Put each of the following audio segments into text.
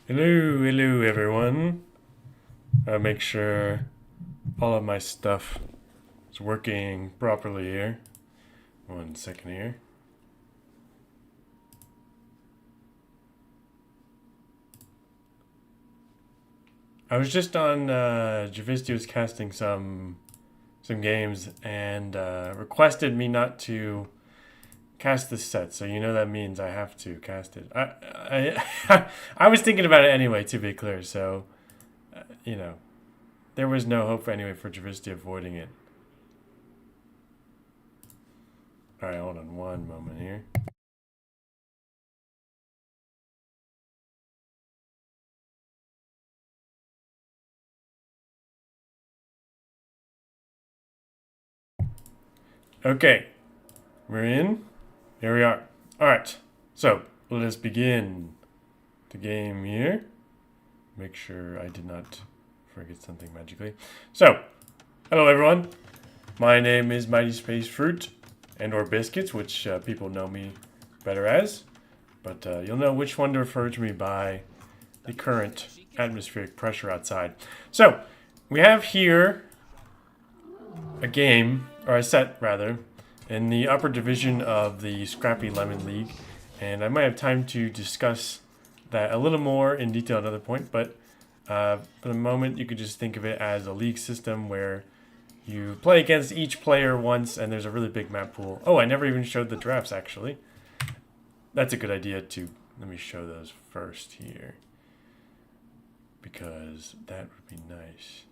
Hello everyone. Make sure all of my stuff is working properly here. 1 second here. I was just on Javisty was casting some games and requested me not to cast this set, so you know that means I have to cast it. I was thinking about it anyway, to be clear. So you know, there was no hope anyway for Javisty avoiding it. All right, hold on one moment here. Okay, we're in. Here we are. All right, so let us begin the game here. Make sure I did not forget something magically. So, hello everyone. My name is Mighty Space Fruit and or Biscuits, which people know me better as. But you'll know which one to refer to me by the current atmospheric pressure outside. So, we have here a game, or a set rather, in the upper division of the Scrappy Lemon League. And I might have time to discuss that a little more in detail at another point, but for the moment you could just think of it as a league system where you play against each player once and there's a really big map pool. Oh, I never even showed the drafts actually. That's a good idea too. Let me show those first here, because that would be nice.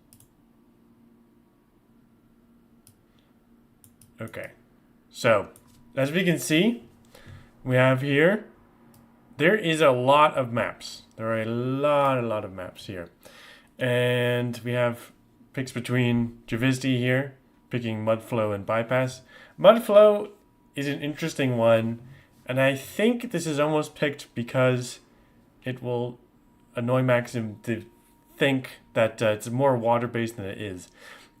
Okay, so as we can see, we have here, there is a lot of maps. There are a lot of maps here. And we have picks between Javisty here, picking Mudflow and Bypass. Mudflow is an interesting one, and I think this is almost picked because it will annoy Maxim to think that it's more water-based than it is.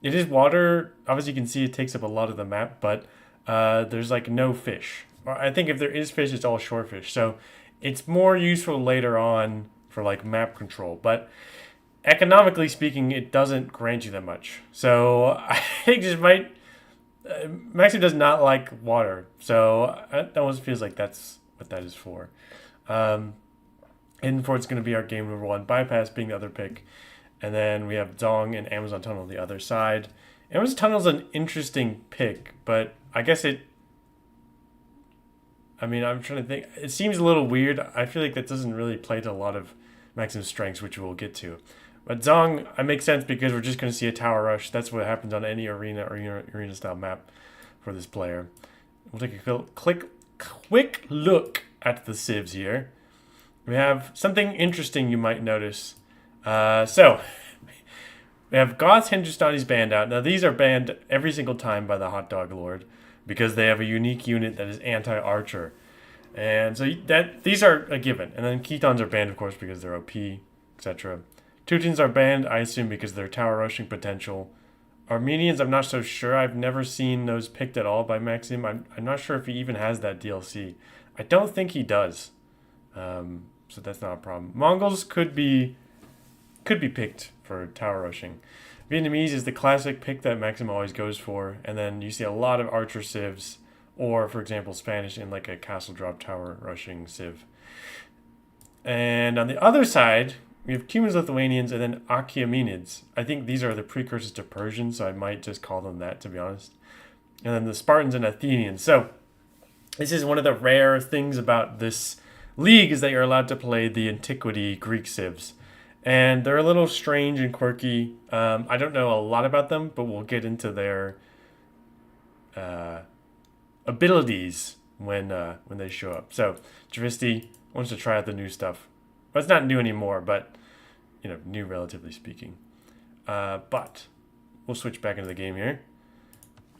It is water. Obviously, you can see it takes up a lot of the map, but there's like no fish. I think if there is fish, it's all shore fish. So it's more useful later on for like map control. But economically speaking, it doesn't grant you that much. So I think this might... Maxim does not like water. So it almost feels like that's what that is for. And for it's going to be our game number 1. Bypass being the other pick. And then we have Dong and Amazon Tunnel on the other side. Amazon Tunnel's an interesting pick, but I guess it... I mean, I'm trying to think. It seems a little weird. I feel like that doesn't really play to a lot of Maxim's strengths, which we'll get to. But Zong, it makes sense because we're just going to see a tower rush. That's what happens on any arena style map for this player. We'll take a quick look at the civs here. We have something interesting you might notice. So, we have Goth's Hindustani's banned out. Now, these are banned every single time by the Hot Dog Lord because they have a unique unit that is anti-archer. And so these are a given. And then Ketons are banned, of course, because they're OP, etc. Teutons are banned, I assume, because of their tower rushing potential. Armenians, I'm not so sure. I've never seen those picked at all by Maxim. I'm not sure if he even has that DLC. I don't think he does. So that's not a problem. Mongols could be picked for tower rushing. Vietnamese is the classic pick that Maxim always goes for, and then you see a lot of archer civs, or for example Spanish in like a castle drop tower rushing civ. And on the other side, we have Cumans, Lithuanians, and then Achaemenids. I think these are the precursors to Persians, so I might just call them that, to be honest. And then the Spartans and Athenians. So this is one of the rare things about this league, is that you're allowed to play the antiquity Greek civs. And they're a little strange and quirky. I don't know a lot about them, but we'll get into their abilities when they show up. So Javisty wants to try out the new stuff. Well, it's not new anymore, but new relatively speaking. But we'll switch back into the game here.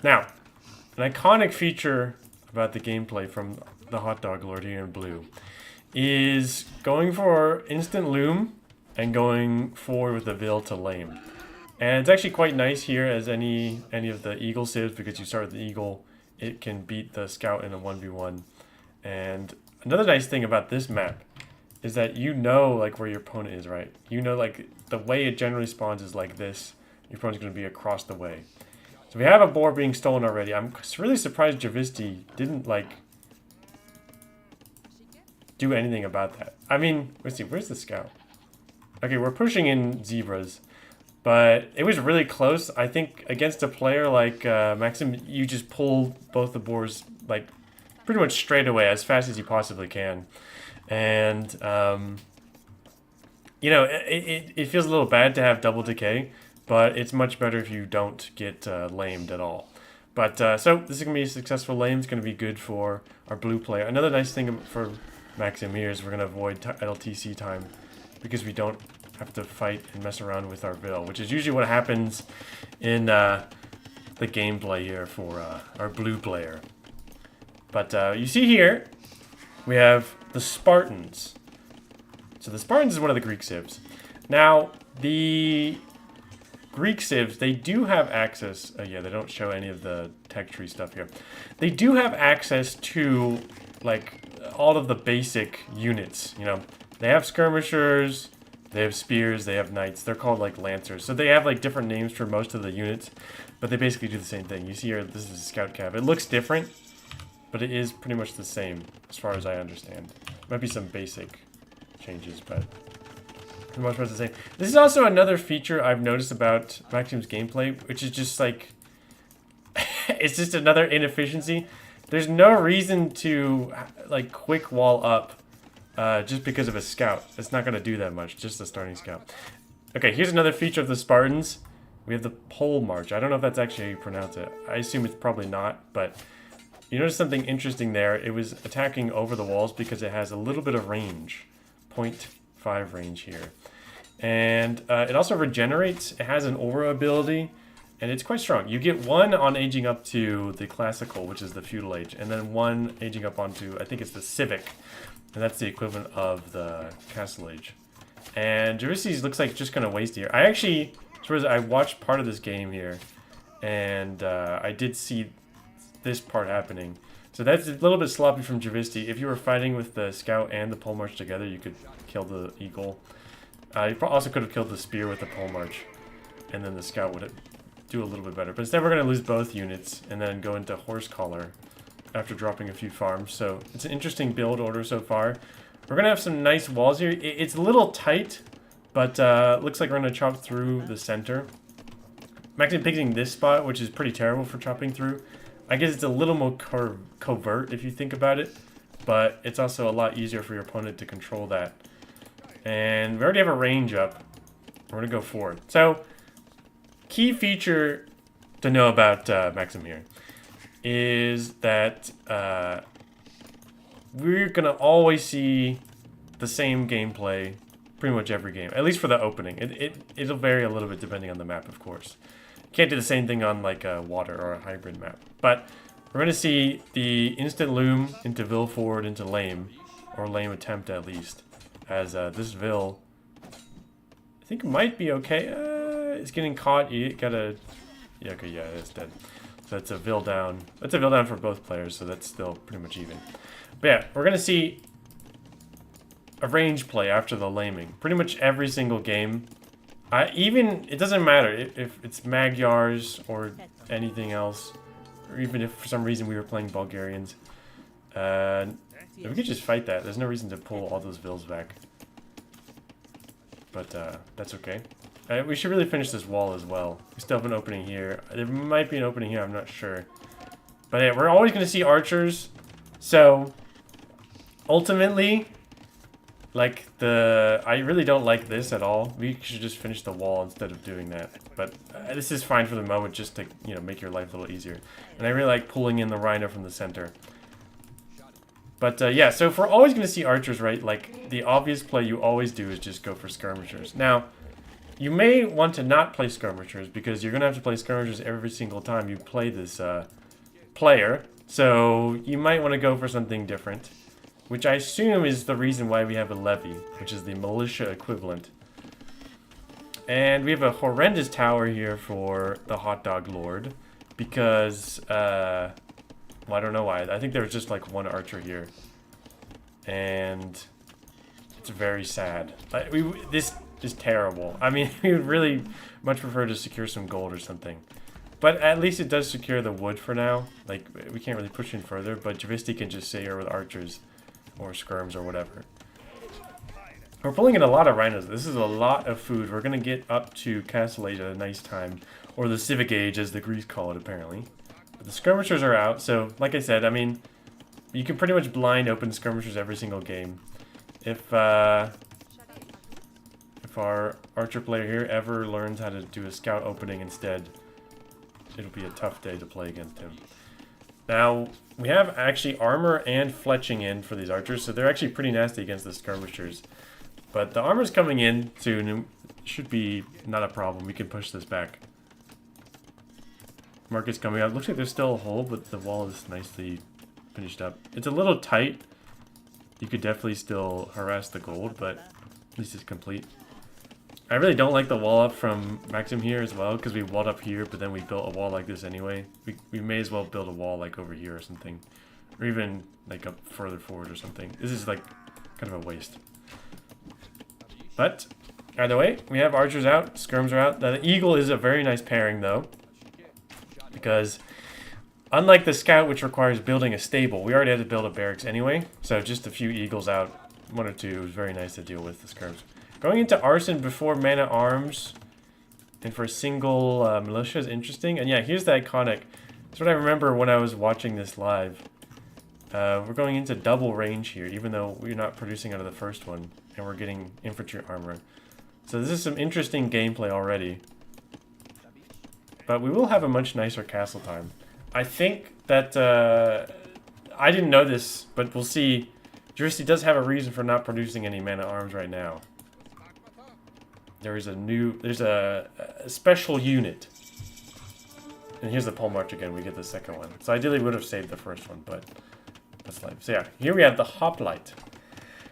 Now, an iconic feature about the gameplay from the Hot Dog Lord here in blue is going for instant loom and going forward with the Vil to lame. And it's actually quite nice here as any of the Eagle civs, because you start with the Eagle, it can beat the Scout in a 1v1. And another nice thing about this map is that you know like where your opponent is, right? You know like the way it generally spawns is like this. Your opponent's going to be across the way. So we have a boar being stolen already. I'm really surprised Javisty didn't like do anything about that. I mean, let's see, where's the scout? Okay, we're pushing in zebras, but it was really close. I think against a player like Maxim, you just pull both the boars like pretty much straight away as fast as you possibly can. And, you know, it feels a little bad to have double decay, but it's much better if you don't get lamed at all. But, so this is going to be a successful lame. It's going to be good for our blue player. Another nice thing for Maxim here is we're going to avoid LTC time because we don't have to fight and mess around with our Vil, which is usually what happens in the gameplay here for our blue player. But you see here, we have the Spartans. So the Spartans is one of the Greek civs. Now, the Greek civs, they do have access. Yeah, they don't show any of the tech tree stuff here. They do have access to, like, all of the basic units. You know, they have skirmishers, they have spears, they have knights. They're called, like, lancers. So they have, like, different names for most of the units, but they basically do the same thing. You see here, this is a scout cav. It looks different, but it is pretty much the same, as far as I understand. Might be some basic changes, but for the most part, it's the same. This is also another feature I've noticed about Maxim's gameplay, which is just like, it's just another inefficiency. There's no reason to like quick wall up just because of a scout. It's not going to do that much, just a starting scout. Okay, here's another feature of the Spartans. We have the pole march. I don't know if that's actually how you pronounce it. I assume it's probably not, but you notice something interesting there. It was attacking over the walls because it has a little bit of range. 0.5 range here. And it also regenerates. It has an aura ability, and it's quite strong. You get one on aging up to the classical, which is the feudal age, and then one aging up onto, I think it's the civic, and that's the equivalent of the castle age. And Javisty looks like just going to waste here. I actually, I watched part of this game here, and I did see this part happening. So that's a little bit sloppy from Javisty. If you were fighting with the scout and the pole march together, you could kill the eagle. You also could have killed the spear with the pole march, and then the scout would do a little bit better. But instead, we're going to lose both units and then go into horse collar after dropping a few farms. So it's an interesting build order so far. We're going to have some nice walls here. It's a little tight, but looks like we're going to chop through the center. I'm actually picking this spot, which is pretty terrible for chopping through. I guess it's a little more covert if you think about it, but it's also a lot easier for your opponent to control that. And we already have a range up. We're going to go forward. So, key feature to know about Maxim here is that we're going to always see the same gameplay pretty much every game, at least for the opening. It'll vary a little bit depending on the map, of course. Can't do the same thing on like a water or a hybrid map. But we're going to see the instant loom into Vil forward into lame, or lame attempt at least, as this Vil, I think might be okay. It's getting caught. You gotta, yeah, okay, yeah, it's dead. So that's a Vil down. That's a Vil down for both players, so that's still pretty much even. But yeah, we're going to see a range play after the laming. Pretty much every single game. Even, it doesn't matter if it's Magyars or anything else, or even if for some reason we were playing Bulgarians. We could just fight that. There's no reason to pull all those Vils back. But that's okay. We should really finish this wall as well. We still have an opening here. There might be an opening here, I'm not sure. But yeah, we're always going to see archers. So, ultimately, like I really don't like this at all. We should just finish the wall instead of doing that. But this is fine for the moment, just to, you know, make your life a little easier. And I really like pulling in the rhino from the center. But yeah, so if we're always going to see archers, right, like the obvious play you always do is just go for skirmishers. Now, you may want to not play skirmishers because you're going to have to play skirmishers every single time you play this player. So you might want to go for something different, which I assume is the reason why we have a levy, which is the militia equivalent. And we have a horrendous tower here for the hot dog lord because, well, I don't know why. I think there was just like one archer here. And It's very sad. Like, this is terrible. I mean, we would really much prefer to secure some gold or something. But at least it does secure the wood for now. Like, we can't really push in further, but Javisty can just sit here with archers or skirms or whatever. We're pulling in a lot of rhinos. This is a lot of food. We're going to get up to Castle Age at a nice time. Or the Civic Age, as the Greeks call it, apparently. But the skirmishers are out, so, like I said, I mean, you can pretty much blind open skirmishers every single game. If our archer player here ever learns how to do a scout opening instead, it'll be a tough day to play against him. Now, we have actually armor and fletching in for these archers, so they're actually pretty nasty against the skirmishers. But the armor's coming in soon, and should be not a problem. We can push this back. Market's coming out. Looks like there's still a hole, but the wall is nicely finished up. It's a little tight. You could definitely still harass the gold, but at least it's complete. I really don't like the wall up from Maxim here as well, because we walled up here, but then we built a wall like this anyway. We may as well build a wall like over here or something. Or even like up further forward or something. This is like kind of a waste. But either way, we have archers out, skirms are out. The eagle is a very nice pairing though, because unlike the scout, which requires building a stable, we already had to build a barracks anyway. So just a few eagles out, one or two, was very nice to deal with the skirms. Going into arson before mana arms and for a single militia is interesting. And yeah, here's the iconic. That's what I remember when I was watching this live. We're going into double range here, even though we're not producing out of the first one. And we're getting infantry armor. So this is some interesting gameplay already. But we will have a much nicer castle time. I think that, I didn't know this, but we'll see. Javisty does have a reason for not producing any mana arms right now. There's a special unit. And here's the pole march again, we get the second one. So ideally we would have saved the first one, but that's life. So yeah, here we have the hoplite.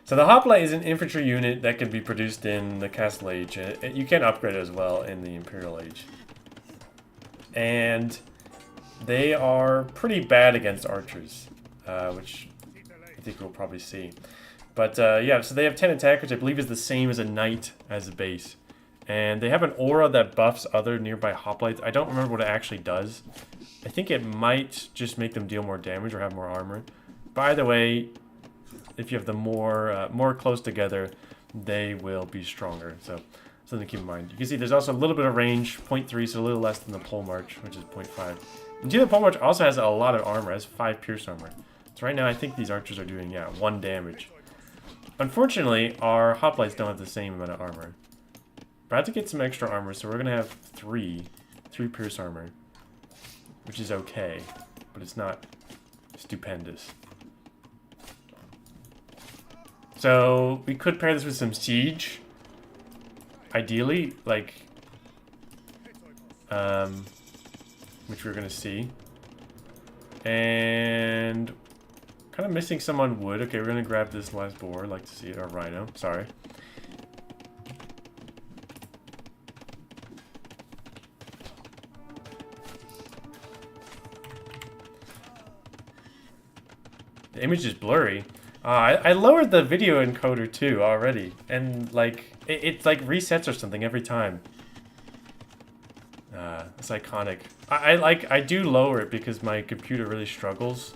So the hoplite is an infantry unit that can be produced in the Castle Age. You can upgrade it as well in the Imperial Age. And they are pretty bad against archers, which I think we'll probably see. But yeah, so they have 10 attack, which I believe is the same as a knight as a base. And they have an aura that buffs other nearby hoplites. I don't remember what it actually does. I think it might just make them deal more damage or have more armor. By the way, if you have them more close together, they will be stronger. So something to keep in mind. You can see there's also a little bit of range, 0.3, so a little less than the pole march, which is 0.5. And the pole march also has a lot of armor, it has 5 pierce armor. So right now I think these archers are doing, yeah, 1 damage. Unfortunately, our hoplites don't have the same amount of armor. But I have to get some extra armor, so we're going to have 3 pierce armor. Which is okay, but it's not stupendous. So we could pair this with some siege. Ideally, like, which we're going to see. And kind of missing some on wood. Okay, we're going to grab this last boar. I'd like to see it. Or rhino. Sorry. The image is blurry. I lowered the video encoder too already. And like, it like resets or something every time. It's iconic. I do lower it because my computer really struggles.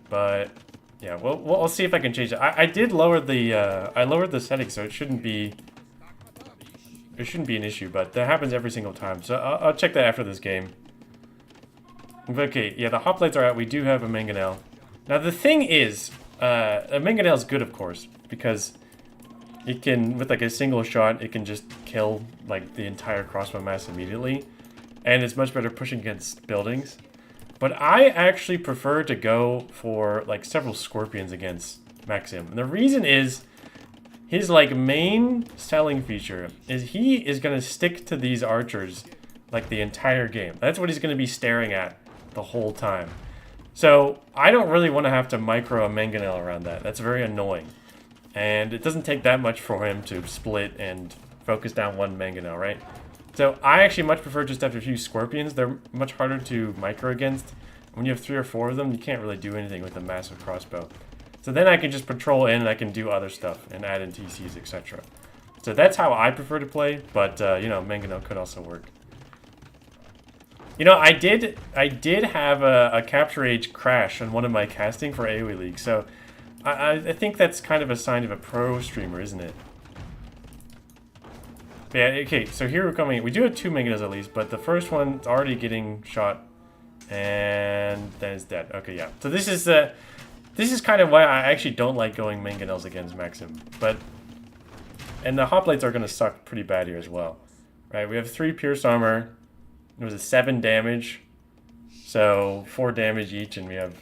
But yeah, we'll see if I can change it. I did lower the I lowered the settings, so it shouldn't be an issue. But that happens every single time. So I'll check that after this game. Okay, yeah, the hoplites are out. We do have a mangonel. Now the thing is, a mangonel is good, of course, because it can, with like a single shot, it can just kill like the entire crossbow mass immediately, and it's much better pushing against buildings. But I actually prefer to go for like several scorpions against Maxim. And the reason is his like main selling feature is he is going to stick to these archers like the entire game. That's what he's going to be staring at the whole time. So I don't really want to have to micro a mangonel around that. That's very annoying. And it doesn't take that much for him to split and focus down one mangonel, right? So I actually much prefer just to have a few scorpions. They're much harder to micro against. When you have 3 or 4 of them, you can't really do anything with a massive crossbow. So then I can just patrol in and I can do other stuff and add in TCs, etc. So that's how I prefer to play, but you know, Mangonel could also work. You know, I did have a capture age crash on one of my casting for AoE League, so I think that's kind of a sign of a pro streamer, isn't it? Yeah, okay, so here we're coming. We do have 2 Mangonels at least, but the first one's already getting shot, and then it's dead. Okay, yeah. So this is kind of why I actually don't like going Mangonels against Maxim, but and the hoplites are gonna suck pretty bad here as well, right? We have 3 pierce armor. It was a 7 damage, so 4 damage each, and we have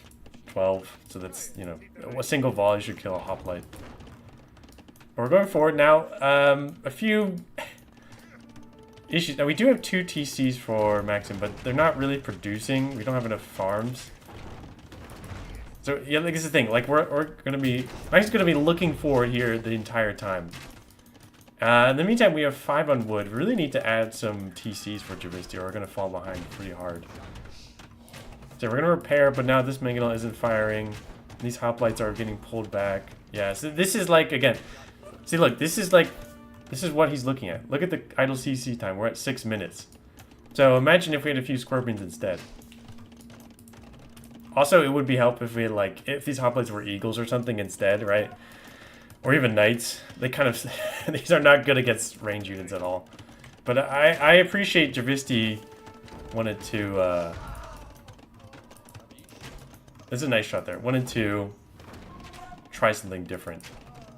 12. So that's, you know, a single volley should kill a hoplite. But we're going forward now. A few issues. Now we do have 2 TCs for Maxim, but they're not really producing. We don't have enough farms. So yeah, like, this is the thing. Like we're gonna be Maxim's gonna be looking forward here the entire time. In the meantime, we have 5 on wood. We really need to add some TCs for Javisty, or we're going to fall behind pretty hard. So we're going to repair, but now this Mangonel isn't firing. These hoplites are getting pulled back. Yeah, so this is like, again, see, look, this is what he's looking at. Look at the idle CC time. We're at 6 minutes. So imagine if we had a few scorpions instead. Also, it would be helpful if we had, like, if these hoplites were eagles or something instead, right? Or even knights. They kind of... these are not good against range units at all. But I appreciate Javisty wanted to... This is a nice shot there. Wanted to try something different.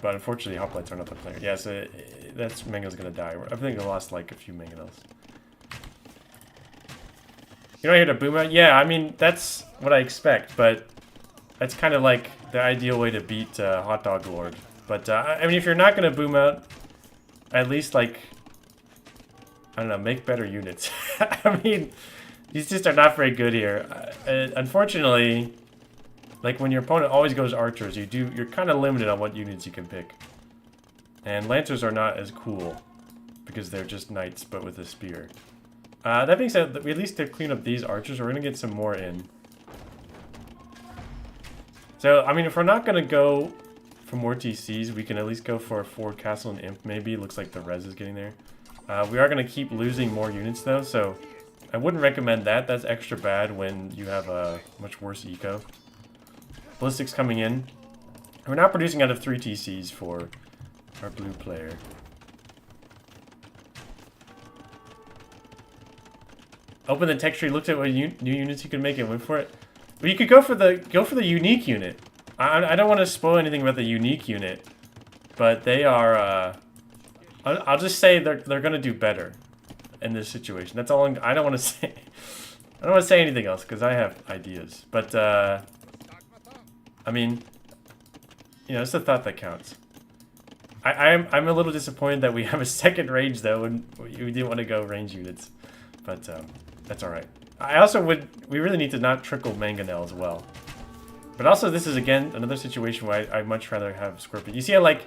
But unfortunately, hoplites are not the player. Yeah, so that's... Mangonel's gonna die. I think I lost, like, a few Mangonels. You don't hear the boom out? Yeah, I mean, that's what I expect. But that's kind of like the ideal way to beat Hot Dog Lord. But, I mean, if you're not going to boom out, at least, like, I don't know, make better units. I mean, these just are not very good here. Unfortunately, like, when your opponent always goes archers, you're kind of limited on what units you can pick. And lancers are not as cool, because they're just knights, but with a spear. That being said, we at least to clean up these archers, we're going to get some more in. So, I mean, if we're not going to go... for more TCs, we can at least go for a Ford Castle and Imp, maybe. Looks like the res is getting there. We are going to keep losing more units, though, so I wouldn't recommend that. That's extra bad when you have a much worse eco. Ballistics coming in. We're now producing out of 3 TCs for our blue player. Open the tech tree, looked at what new units you could make, and went for it. Well, you could go for the unique unit. I don't want to spoil anything about the unique unit, but they are, I'll just say they're going to do better in this situation. That's all I don't want to say. I don't want to say anything else because I have ideas. But, I mean, you know, it's the thought that counts. I'm a little disappointed that we have a second range, though, and we didn't want to go range units. But, that's alright. We really need to not trickle Mangonel as well. But also, this is, again, another situation where I'd much rather have Scorpion. You see, like,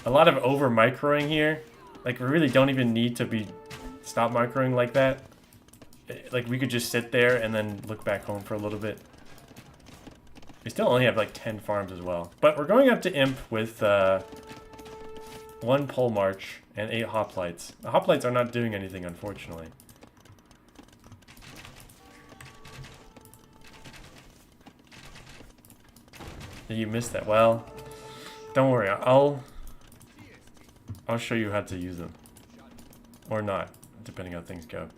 a lot of over-microing here. Like, we really don't even need to be stop microing like that. Like, we could just sit there and then look back home for a little bit. We still only have, like, 10 farms as well. But we're going up to Imp with 1 pole march and 8 hoplites. The hoplites are not doing anything, unfortunately. You missed that. Well, don't worry. I'll show you how to use them. Or not, depending on how things go.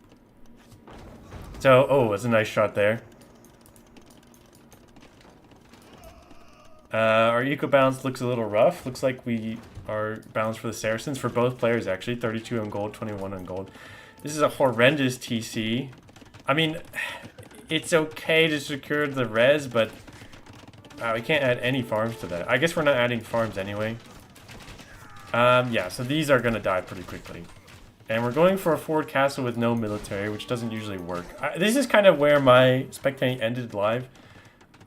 So, oh, that's a nice shot there. Our eco balance looks a little rough. Looks like we are balanced for the Saracens for both players, actually. 32 on gold, 21 on gold. This is a horrendous TC. I mean, it's okay to secure the res, but we can't add any farms to that. I guess we're not adding farms anyway. Yeah, so these are going to die pretty quickly. And we're going for a Ford Castle with no military, which doesn't usually work. This is kind of where my spectating ended live.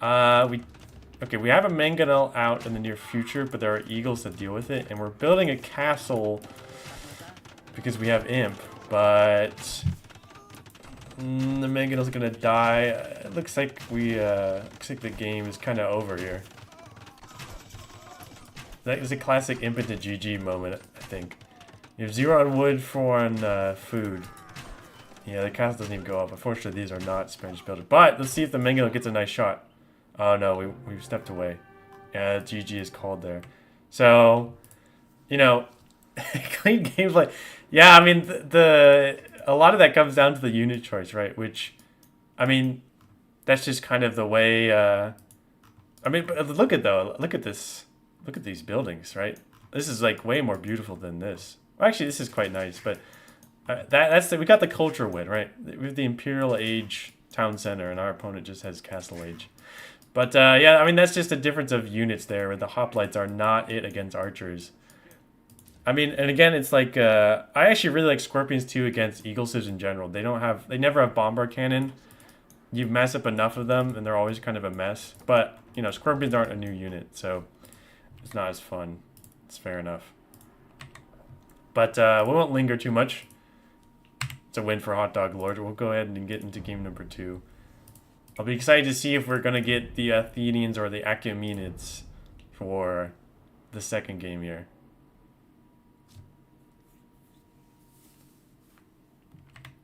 Okay, we have a Mangonel out in the near future, but there are eagles that deal with it. And we're building a castle because we have Imp, but... the Mangonel's gonna die. It looks like looks like the game is kind of over here. That is a classic impotent GG moment, I think. You have 0 on wood, 4 on food. Yeah, the castle doesn't even go up. Unfortunately, these are not Spanish builders. But let's see if the Mengele gets a nice shot. Oh no, we've stepped away. Yeah, GG is called there. So, you know, clean gameplay. Yeah, I mean, a lot of that comes down to the unit choice, right? Which, I mean, that's just kind of the way. I mean, but look at this. Look at these buildings, right? This is like way more beautiful than this. Well, actually, this is quite nice, but we got the culture win, right? We have the Imperial Age town center, and our opponent just has Castle Age. But yeah, I mean, that's just a difference of units there, where the hoplites are not it against archers. I mean, and again, it's like I actually really like Scorpions too against Eagle Sieves in general. They never have bombard cannon. You mess up enough of them, and they're always kind of a mess. But you know, Scorpions aren't a new unit, so it's not as fun. It's fair enough. But we won't linger too much. It's a win for Hot Dog Lord. We'll go ahead and get into game number 2. I'll be excited to see if we're going to get the Athenians or the Achaemenids for the second game here.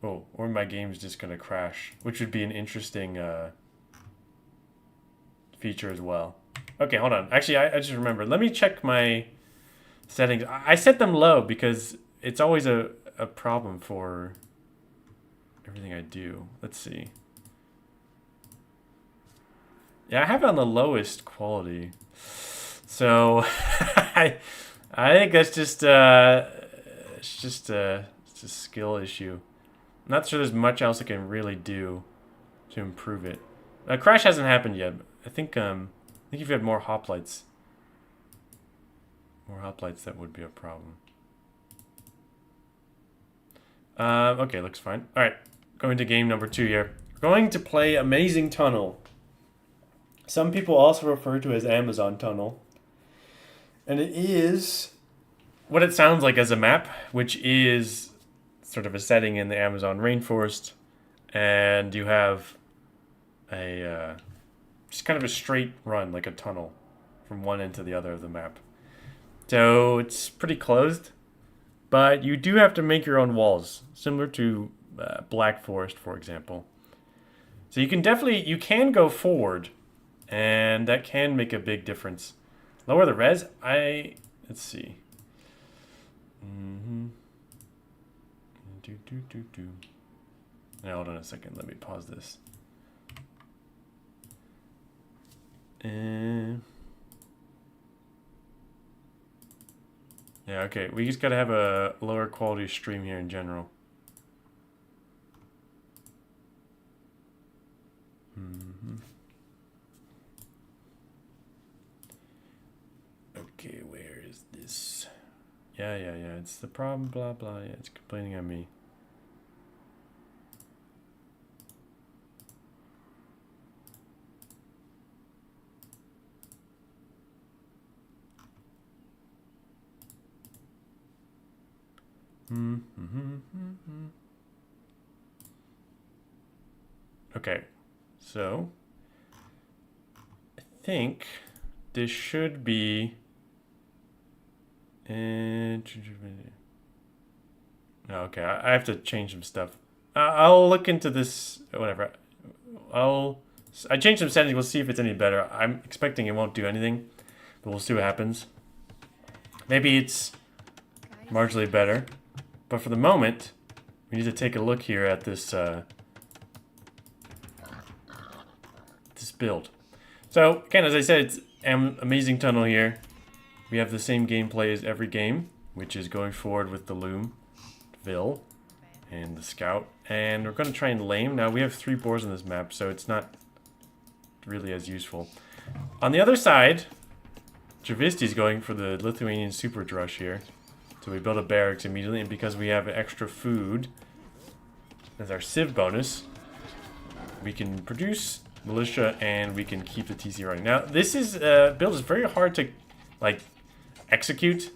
Oh, or my game's just going to crash, which would be an interesting feature as well. Okay, hold on. Actually, I just remembered. Let me check my settings. I set them low because it's always a problem for everything I do. Let's see. Yeah, I have it on the lowest quality. So I think that's just it's just a skill issue. I'm not sure there's much else I can really do to improve it. Crash hasn't happened yet. I think if you had more hoplites, that would be a problem. Okay, looks fine. All right, going to game number 2 here. We're going to play Amazing Tunnel. Some people also refer to it as Amazon Tunnel. And it is what it sounds like as a map, which is sort of a setting in the Amazon rainforest. And you have a just kind of a straight run, like a tunnel, from one end to the other of the map. So it's pretty closed, but you do have to make your own walls, similar to Black Forest, for example. So you can go forward, and that can make a big difference. Lower the res. Let's see. Now hold on a second. Let me pause this. Yeah, okay. We just gotta have a lower quality stream here in general. Okay, where is this? Yeah. It's the problem, blah, blah. Yeah, it's complaining on me. Okay, so I think this should be. Okay, I have to change some stuff. I'll look into this. Whatever. I changed some settings. We'll see if it's any better. I'm expecting it won't do anything, but we'll see what happens. Maybe it's marginally better. But for the moment, we need to take a look here at this this build. So again, as I said, it's Amazing Tunnel here. We have the same gameplay as every game, which is going forward with the Loom, Vil, and the Scout. And we're going to try and lame. Now we have 3 boars on this map, so it's not really as useful. On the other side, Javisty is going for the Lithuanian super rush here. So we build a barracks immediately, and because we have extra food as our civ bonus, we can produce militia and we can keep the TC running. Now this is build is very hard to like execute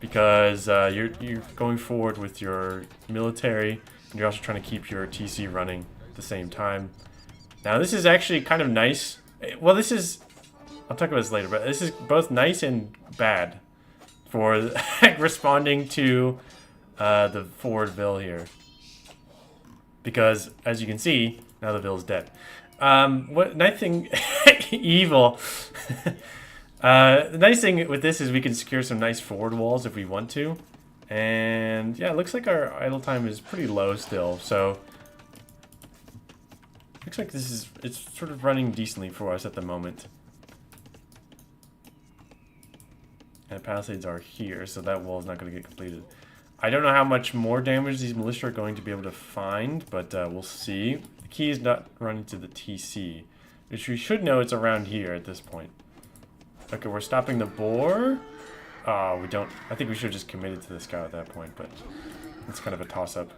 because you're going forward with your military and you're also trying to keep your TC running at the same time. Now this is actually kind of nice. Well, this is I'll talk about this later, but this is both nice and bad for responding to the forward Vil here. Because, as you can see, now the Vil's dead. What nice thing... evil. The nice thing with this is we can secure some nice forward walls if we want to. And yeah, it looks like our idle time is pretty low still, so... Looks like it's sort of running decently for us at the moment. And palisades are here, so that wall is not going to get completed. I don't know how much more damage these militia are going to be able to find, but we'll see. The key is not running to the TC, which we should know it's around here at this point. Okay, we're stopping the boar. Oh, we don't. I think we should have just committed to the scout at that point, but it's kind of a toss-up.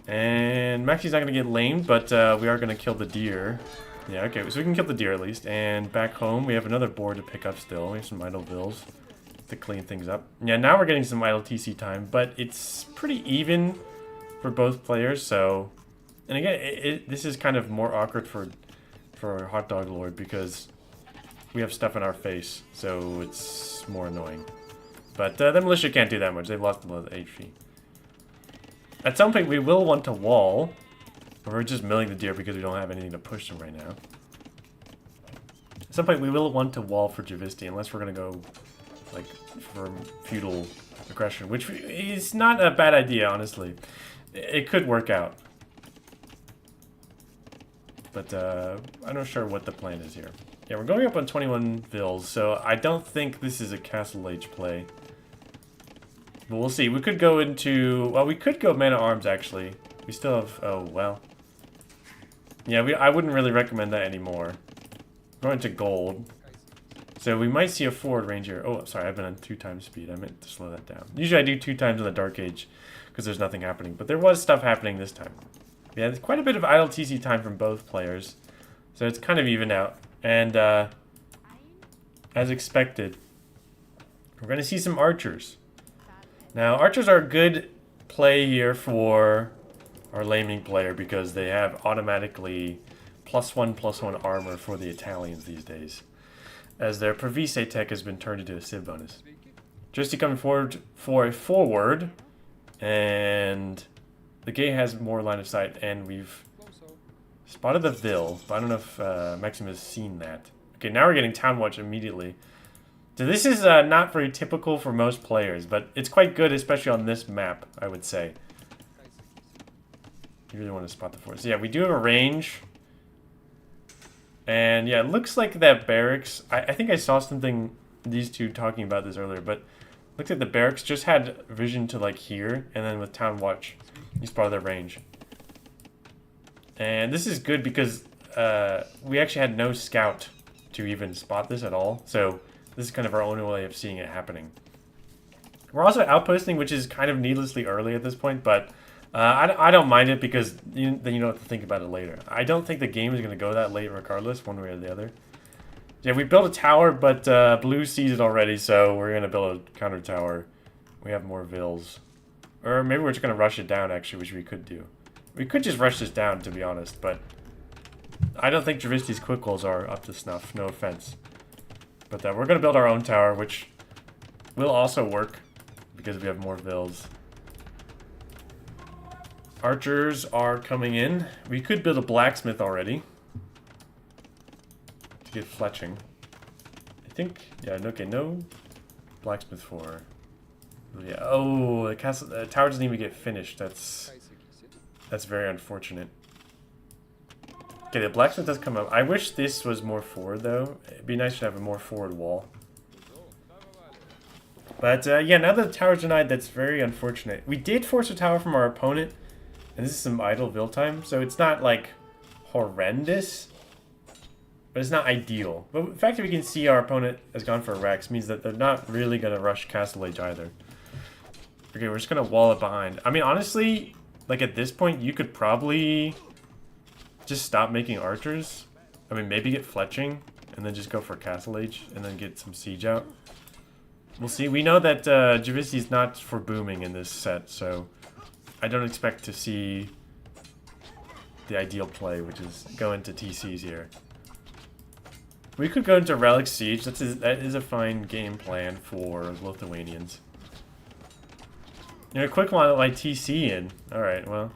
And Maxie's not going to get lamed, but we are going to kill the deer. Yeah, okay, so we can kill the deer at least. And back home, we have another boar to pick up still. We have some idle Vils to clean things up. Yeah, now we're getting some idle TC time, but it's pretty even for both players, so... And again, this is kind of more awkward for Hot Dog Lord because we have stuff in our face, so it's more annoying. But the militia can't do that much. They've lost a lot of HP. At some point, we will want to wall. We're just milling the deer because we don't have anything to push them right now. At some point, we will want to wall for Javisty, unless we're going to go, like, for feudal aggression, which is not a bad idea, honestly. It could work out. But, I'm not sure what the plan is here. Yeah, we're going up on 21 Vils, so I don't think this is a Castle Age play. But we'll see. We could go into... Well, we could go Man-at-Arms, actually. We still have... Oh, well. Yeah, I wouldn't really recommend that anymore. We're going to gold. So we might see a forward ranger. Oh, sorry, I've been on 2 times speed. I meant to slow that down. Usually I do 2 times in the Dark Age because there's nothing happening. But there was stuff happening this time. Yeah, there's quite a bit of idle TC time from both players. So it's kind of even out. And as expected, we're going to see some archers. Now, archers are a good play here for our laming player because they have automatically +1/+1 armor for the Italians these days, as their Previce tech has been turned into a civ bonus. Javisty coming forward for a forward, and the gay has more line of sight, and we've spotted the Vil, but I don't know if Maxim has seen that. Okay, now we're getting Town Watch immediately. So this is not very typical for most players, but it's quite good, especially on this map, I would say. You really want to spot the force. So yeah, we do have a range. And yeah, it looks like that barracks... I think I saw something, these two talking about this earlier, but looks like the barracks just had vision to like here, and then with Town Watch, you spotted their range. And this is good because we actually had no scout to even spot this at all, so... This is kind of our only way of seeing it happening. We're also outposting, which is kind of needlessly early at this point, but I don't mind it because then you don't have to think about it later. I don't think the game is going to go that late regardless, one way or the other. Yeah, we built a tower, but blue sees it already, so we're going to build a counter tower. We have more Vils. Or maybe we're just going to rush it down, actually, which we could do. We could just rush this down, to be honest, but I don't think Javisty's quick rolls are up to snuff, no offense. But we're going to build our own tower, which will also work because we have more Vils. Archers are coming in. We could build a blacksmith already to get fletching. I think, yeah, okay, no blacksmith for. Yeah, oh, the castle, the tower doesn't even get finished. That's very unfortunate. Okay, the blacksmith does come up. I wish this was more forward, though. It'd be nice to have a more forward wall. But, yeah, now that the tower's denied, that's very unfortunate. We did force a tower from our opponent, and this is some idle Vil time, so it's not, like, horrendous, but it's not ideal. But the fact that we can see our opponent has gone for a Rex means that they're not really going to rush Castle Age either. Okay, we're just going to wall it behind. I mean, honestly, like, at this point, you could probably... just stop making archers. I mean, maybe get fletching, and then just go for Castle Age, and then get some siege out. We'll see. We know that Javisty's not for booming in this set, so I don't expect to see the ideal play, which is go into TCs here. We could go into Relic Siege. That is a fine game plan for Lithuanians. You're a quick one like TC in. Alright, well.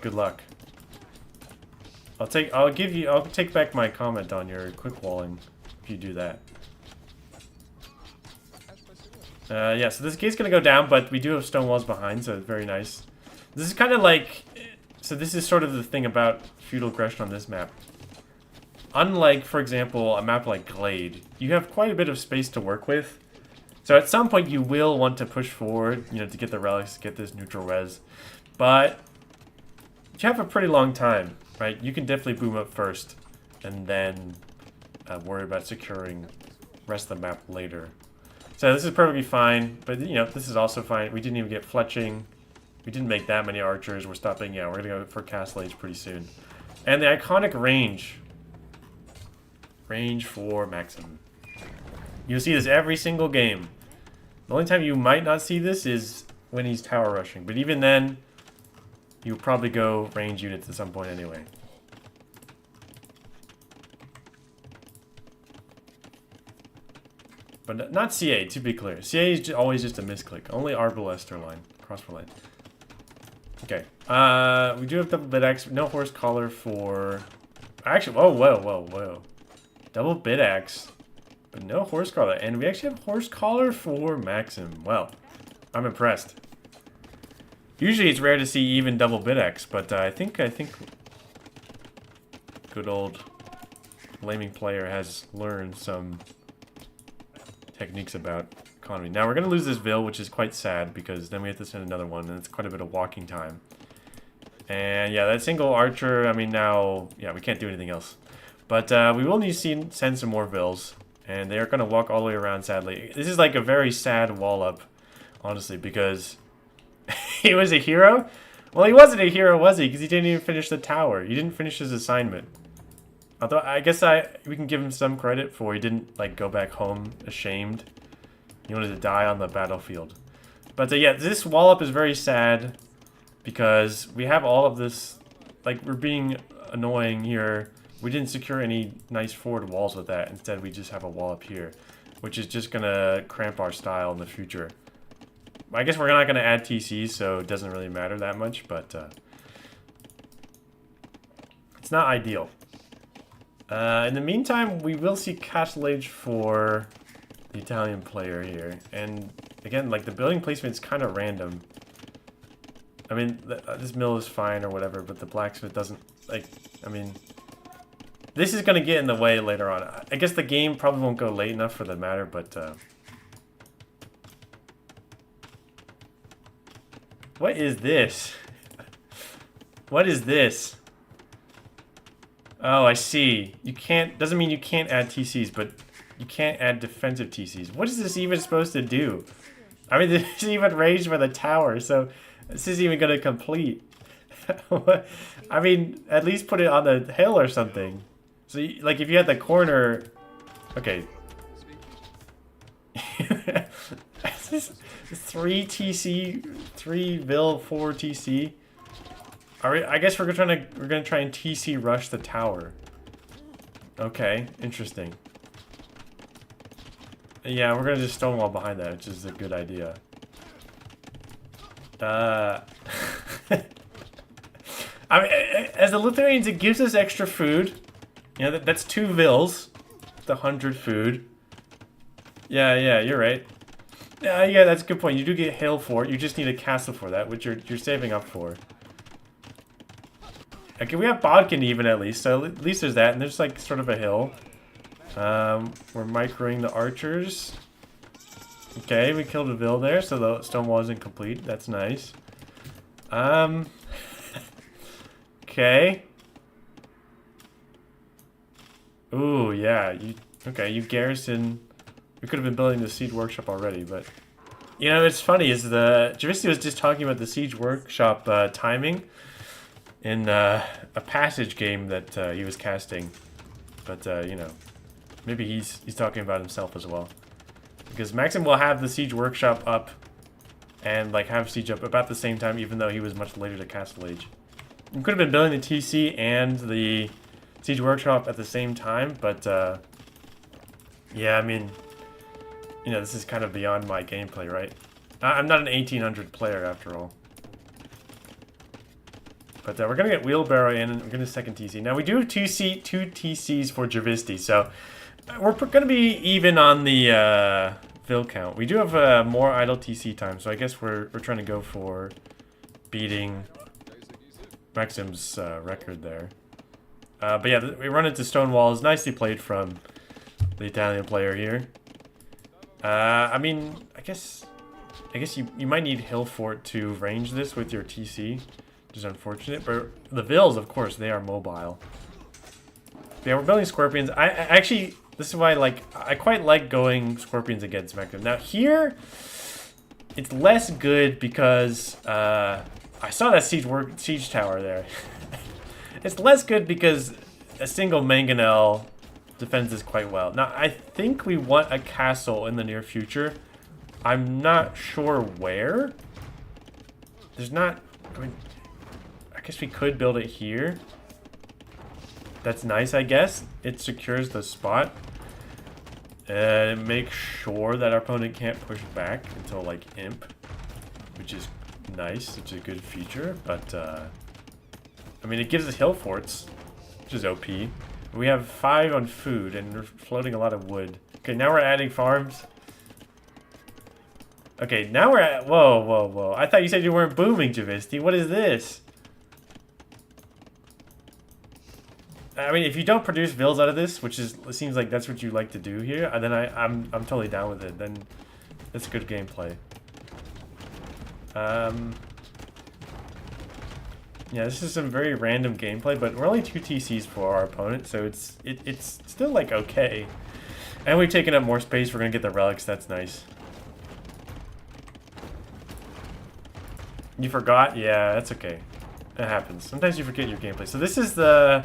Good luck. I'll take back my comment on your quick walling if you do that. Yeah, so this gate's gonna go down, but we do have stone walls behind, so it's very nice. This is kind of like... So this is sort of the thing about feudal aggression on this map. Unlike, for example, a map like Glade, you have quite a bit of space to work with. So at some point you will want to push forward, you know, to get the relics, get this neutral res. But you have a pretty long time, right? You can definitely boom up first and then worry about securing the rest of the map later. So this is perfectly fine, but you know, this is also fine. We didn't even get fletching. We didn't make that many archers. We're stopping, yeah, we're gonna go for Castle Age pretty soon. And the iconic range. Range for Maxim. You'll see this every single game. The only time you might not see this is when he's tower rushing. But even then, you'll probably go range units at some point anyway. But not CA, to be clear. CA is always just a misclick. Only Arbalester line. Crossbow line. Okay. We do have double bit axe. No horse collar for... Actually, whoa. Double bit axe. But no horse collar. And we actually have horse collar for Maxim. Well, I'm impressed. Usually it's rare to see even double bit axe, but I think good old flaming player has learned some techniques about economy. Now we're going to lose this Ville, which is quite sad because then we have to send another one and it's quite a bit of walking time. And yeah, that single archer, I mean now, yeah, we can't do anything else. But we will need to send some more Villes. And they are going to walk all the way around, sadly. This is like a very sad wall-up, honestly, because he was a hero? Well, he wasn't a hero, was he? Because he didn't even finish the tower. He didn't finish his assignment. Although, I guess we can give him some credit for he didn't, like, go back home ashamed. He wanted to die on the battlefield. But, yeah, this wall-up is very sad because we have all of this, like, we're being annoying here. We didn't secure any nice forward walls with that. Instead, we just have a wall up here, which is just going to cramp our style in the future. I guess we're not going to add TCs, so it doesn't really matter that much, but it's not ideal. In the meantime, we will see Castle Age for the Italian player here. And again, like the building placement is kind of random. I mean, this mill is fine or whatever, but the blacksmith doesn't, like, I mean... This is going to get in the way later on. I guess the game probably won't go late enough for the matter, but... What is this? What is this? Oh, I see. You can't... Doesn't mean you can't add TCs, but you can't add defensive TCs. What is this even supposed to do? I mean, this is even ranged by the tower, so this isn't even going to complete. I mean, at least put it on the hill or something. So, like, if you had the corner... Okay. 3 TC, 3 Ville, 4 TC. I guess we're gonna try and TC rush the tower. Okay, interesting. Yeah, we're gonna just stonewall behind that, which is a good idea. I mean, as the Lithuanians, it gives us extra food. You know, that's 2 Villes. The 100 food. Yeah, you're right. Yeah, that's a good point. You do get hail for it. You just need a castle for that, which you're saving up for. Okay, we have Bodkin even at least, so at least there's that, and there's like sort of a hill. We're microing the archers. Okay, we killed a Ville there, so the stone wall isn't complete. That's nice. Okay. Ooh, yeah. You garrison. We could have been building the siege workshop already, but you know, it's funny. Is the Javisty was just talking about the siege workshop timing in a passage game that he was casting, but you know, maybe he's talking about himself as well, because Maxim will have the siege workshop up and like have siege up about the same time, even though he was much later to Castle Age. We could have been building the TC and the Siege Workshop at the same time, but yeah, I mean, you know, this is kind of beyond my gameplay, right? I'm not an 1800 player after all. But we're going to get Wheelbarrow in, and we're going to second TC. Now, we do have two TCs for Javisty, so we're going to be even on the Vil count. We do have more idle TC time, so I guess we're trying to go for beating Maxim's record there. But yeah, we run into stone walls. Nicely played from the Italian player here. I mean, I guess you might need Hill Fort to range this with your TC, which is unfortunate. But the Vils, of course, they are mobile. Yeah, we're building Scorpions. I actually, this is why I quite like going Scorpions against Maxim. Now here, it's less good because I saw that siege tower there. It's less good because a single mangonel defends this quite well. Now, I think we want a castle in the near future. I'm not sure where. There's not... I mean, I guess we could build it here. That's nice, I guess. It secures the spot. And make sure that our opponent can't push back until, like, Imp. Which is nice. It's a good feature, but... I mean, it gives us hill forts, which is OP. We have 5 on food, and we're floating a lot of wood. Okay, now we're adding farms. Okay, now we're at... Whoa, whoa, whoa. I thought you said you weren't booming, Javisty. What is this? I mean, if you don't produce Vils out of this, which is... It seems like that's what you like to do here, and then I'm totally down with it. Then it's good gameplay. Yeah, this is some very random gameplay, but we're only 2 TCs for our opponent, so it's still, like, okay. And we've taken up more space. We're going to get the relics. That's nice. You forgot? Yeah, that's okay. It happens. Sometimes you forget your gameplay. So this is the...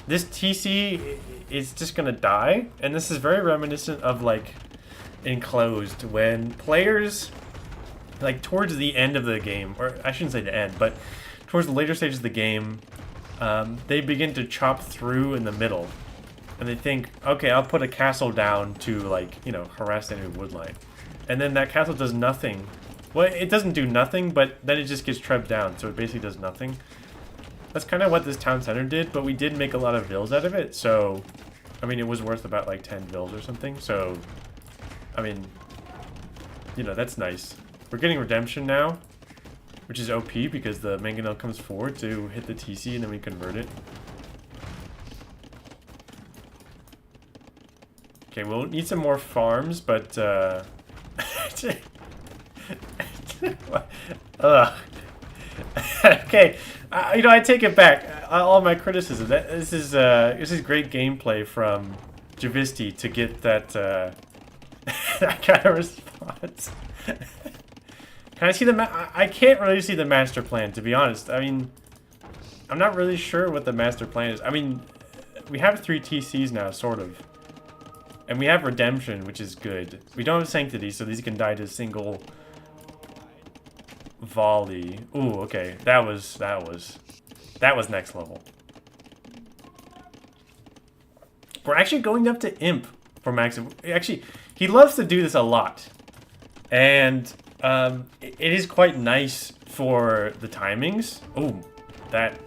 This TC is just going to die, and this is very reminiscent of, like, Enclosed, when players, like, towards the end of the game, or I shouldn't say the end, but... Towards the later stages of the game, they begin to chop through in the middle. And they think, okay, I'll put a castle down to, like, you know, harass the enemy woodline. And then that castle does nothing. Well, it doesn't do nothing, but then it just gets trebbed down, so it basically does nothing. That's kind of what this town center did, but we did make a lot of Vils out of it, so... I mean, it was worth about, like, 10 Vils or something, so... I mean... You know, that's nice. We're getting redemption now. Which is OP because the mangonel comes forward to hit the TC and then we convert it. Okay, we'll need some more farms, but okay, you know, I take it back. All my criticism. This is great gameplay from Javisty to get that that kind of response. Can I see the I can't really see the master plan, to be honest. I mean, I'm not really sure what the master plan is. I mean, we have 3 TCs now, sort of. And we have redemption, which is good. We don't have sanctity, so these can die to a single volley. Ooh, okay. That was next level. We're actually going up to Imp for Maxim. Actually, he loves to do this a lot. And it is quite nice for the timings. Oh, that...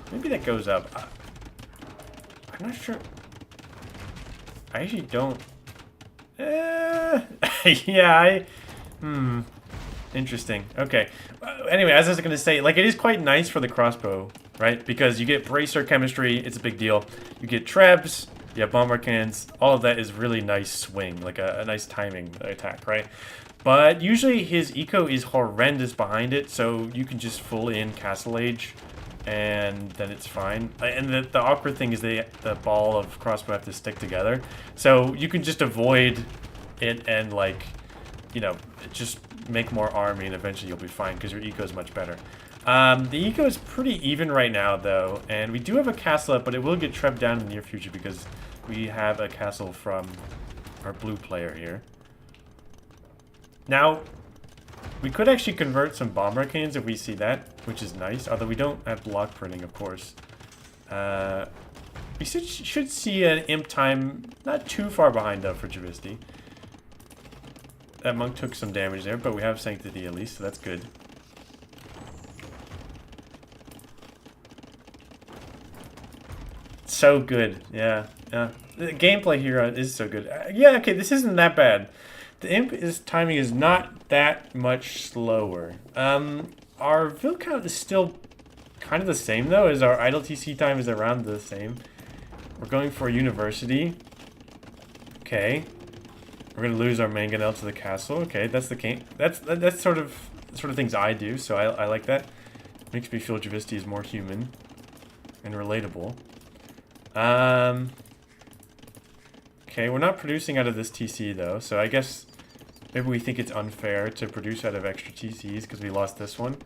maybe that goes up. I'm not sure. I actually don't... yeah, interesting. Okay. Anyway, as I was going to say, like, it is quite nice for the crossbow, right? Because you get bracer chemistry, it's a big deal. You get trebs, you have bomber cannons. All of that is really nice swing, like a nice timing attack, right? But usually his eco is horrendous behind it, so you can just full in Castle Age, and then it's fine. And the awkward thing is the ball of crossbow have to stick together. So you can just avoid it and, like, you know, just make more army, and eventually you'll be fine because your eco is much better. The eco is pretty even right now, though, and we do have a castle up, but it will get trebbed down in the near future because we have a castle from our blue player here. Now, We could actually convert some bomber cannons if we see that, which is nice. Although we don't have block printing, of course. We should see an imp time not too far behind though for Javisty. That monk took some damage there, but we have sanctity at least, so that's good. So good, yeah. The gameplay here is so good. Yeah, okay, this isn't that bad. The imp timing is not that much slower. Our build count is still kind of the same though, as our idle TC time is around the same. We're going for university. Okay. We're gonna lose our mangonel to the castle. Okay, that's the king. That's sort of things I do, so I like that. Makes me feel Javisty is more human and relatable. Okay, we're not producing out of this TC though, so I guess maybe we think it's unfair to produce out of extra TCs because we lost this one.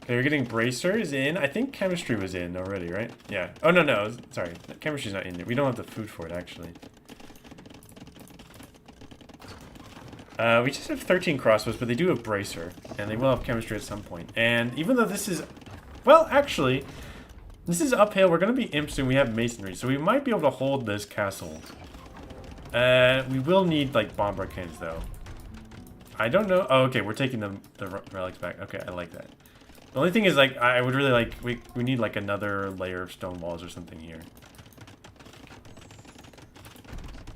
Okay, we're getting bracers in. I think chemistry was in already, right? Yeah. Oh, no. Sorry. Chemistry's not in there. We don't have the food for it, actually. We just have 13 crossbows, but they do have bracer. And they will have chemistry at some point. And even though this is... Well, actually, this is uphill. We're going to be imps and we have masonry. So we might be able to hold this castle. We will need, like, bomber cannons, though. I don't know. Oh, okay. We're taking the relics back. Okay, I like that. The only thing is, like, I would really like... We need, like, another layer of stone walls or something here.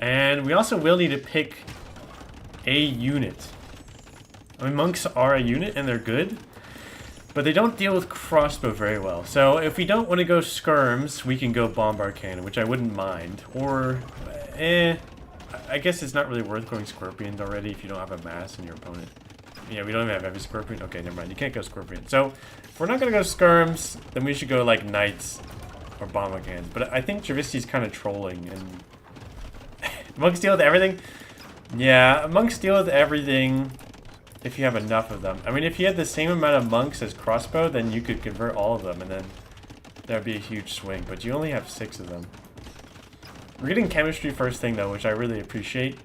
And we also will need to pick a unit. I mean, monks are a unit, and they're good. But they don't deal with crossbow very well. So, if we don't want to go skirms, we can go bombard cannon, which I wouldn't mind. Or, I guess it's not really worth going scorpions already if you don't have a mass in your opponent. Yeah, we don't even have heavy scorpion. Okay, never mind. You can't go scorpion. So, if we're not going to go skirms, then we should go, like, knights or bomber cannons. But I think Javisty's kind of trolling. And monks deal with everything? Yeah, monks deal with everything if you have enough of them. I mean, if you had the same amount of monks as crossbow, then you could convert all of them, and then that would be a huge swing. But you only have 6 of them. We're getting chemistry first thing, though, which I really appreciate.